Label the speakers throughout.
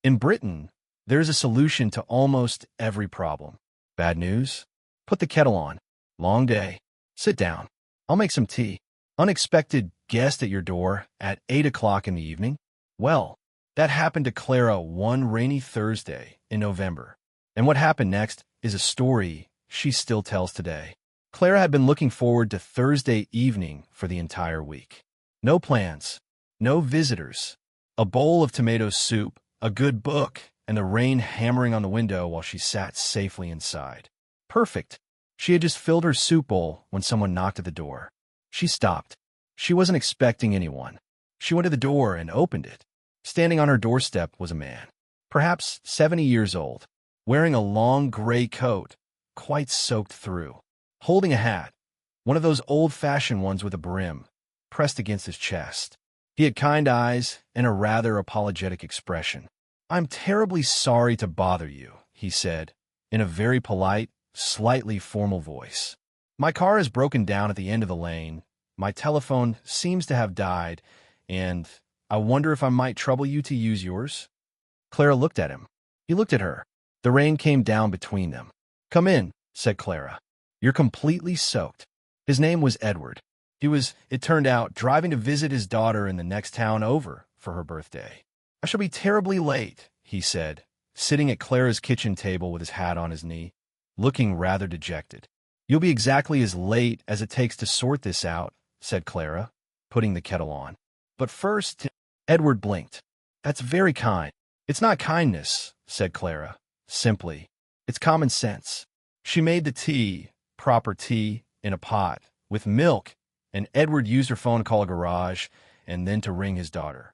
Speaker 1: In Britain, there's a solution to almost every problem. Bad news? Put the kettle on. Long day. Sit down. I'll make some tea. Unexpected guest at your door at 8 o'clock in the evening? Well, that happened to Clara one rainy Thursday in November. And what happened next is a story she still tells today. Clara had been looking forward to Thursday evening for the entire week. No plans, no visitors, a bowl of tomato soup, a good book, and the rain hammering on the window while she sat safely inside. Perfect. She had just filled her soup bowl when someone knocked at the door. She stopped. She wasn't expecting anyone. She went to the door and opened it. Standing on her doorstep was a man, perhaps 70 years old, wearing a long gray coat, quite soaked through, holding a hat, one of those old-fashioned ones with a brim, pressed against his chest. He had kind eyes and a rather apologetic expression. "I'm terribly sorry to bother you," he said, in a very polite, slightly formal voice. "My car is broken down at the end of the lane, my telephone seems to have died, and I wonder if I might trouble you to use yours?" Clara looked at him. He looked at her. The rain came down between them. "Come in," said Clara. "You're completely soaked." His name was Edward. He was, it turned out, driving to visit his daughter in the next town over for her birthday. "I shall be terribly late," he said, sitting at Clara's kitchen table with his hat on his knee, looking rather dejected. "You'll be exactly as late as it takes to sort this out," said Clara, putting the kettle on. "But first—" Edward blinked. "That's very kind." "It's not kindness," said Clara, simply. "It's common sense." She made the tea, proper tea, in a pot, with milk, and Edward used her phone to call a garage and then to ring his daughter.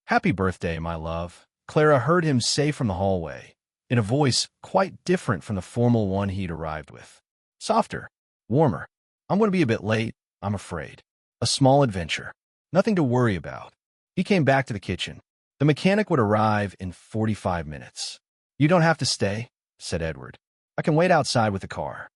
Speaker 1: "Happy birthday, my love," Clara heard him say from the hallway, in a voice quite different from the formal one he'd arrived with. Softer, warmer. "I'm going to be a bit late, I'm afraid. A small adventure. Nothing to worry about." He came back to the kitchen. The mechanic would arrive in 45 minutes. "You don't have to stay," said Edward. "I can wait outside with the car."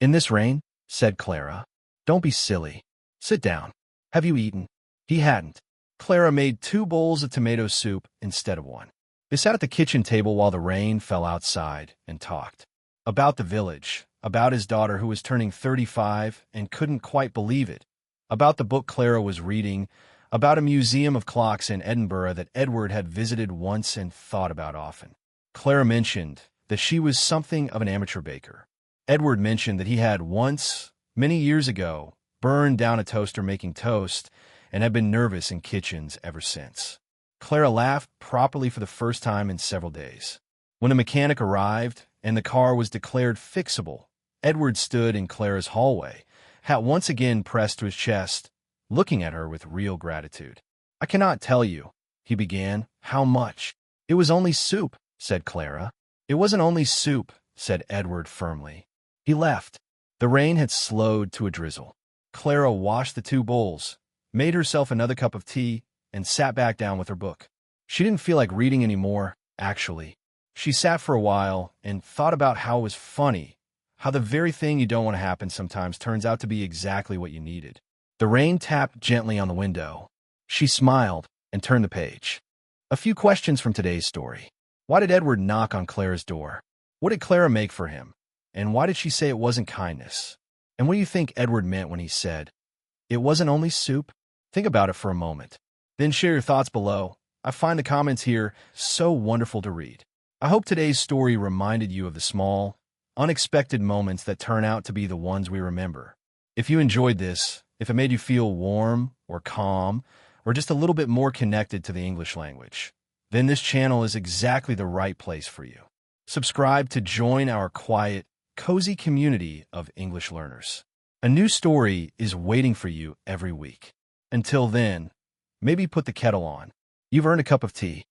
Speaker 1: "In this rain?" said Clara. "Don't be silly. Sit down. Have you eaten?" He hadn't. Clara made 2 bowls of tomato soup instead of 1. They sat at the kitchen table while the rain fell outside and talked. About the village, about his daughter who was turning 35 and couldn't quite believe it, about the book Clara was reading, about a museum of clocks in Edinburgh that Edward had visited once and thought about often. Clara mentioned that she was something of an amateur baker. Edward mentioned that he had once, many years ago, burned down a toaster making toast and had been nervous in kitchens ever since. Clara laughed properly for the first time in several days. When the mechanic arrived and the car was declared fixable, Edward stood in Clara's hallway, hat once again pressed to his chest, looking at her with real gratitude. "I cannot tell you," he began, "how much." "It was only soup," said Clara. "It wasn't only soup," said Edward firmly. He left. The rain had slowed to a drizzle. Clara washed the 2 bowls, made herself another cup of tea, and sat back down with her book. She didn't feel like reading anymore, actually. She sat for a while and thought about how it was funny, how the very thing you don't want to happen sometimes turns out to be exactly what you needed. The rain tapped gently on the window. She smiled and turned the page. A few questions from today's story. Why did Edward knock on Clara's door? What did Clara make for him? And why did she say it wasn't kindness? And what do you think Edward meant when he said, "It wasn't only soup"? Think about it for a moment. Then share your thoughts below. I find the comments here so wonderful to read. I hope today's story reminded you of the small, unexpected moments that turn out to be the ones we remember. If you enjoyed this, if it made you feel warm or calm, or just a little bit more connected to the English language, then this channel is exactly the right place for you. Subscribe to join our quiet, cozy community of English learners. A new story is waiting for you every week. Until then, maybe put the kettle on. You've earned a cup of tea.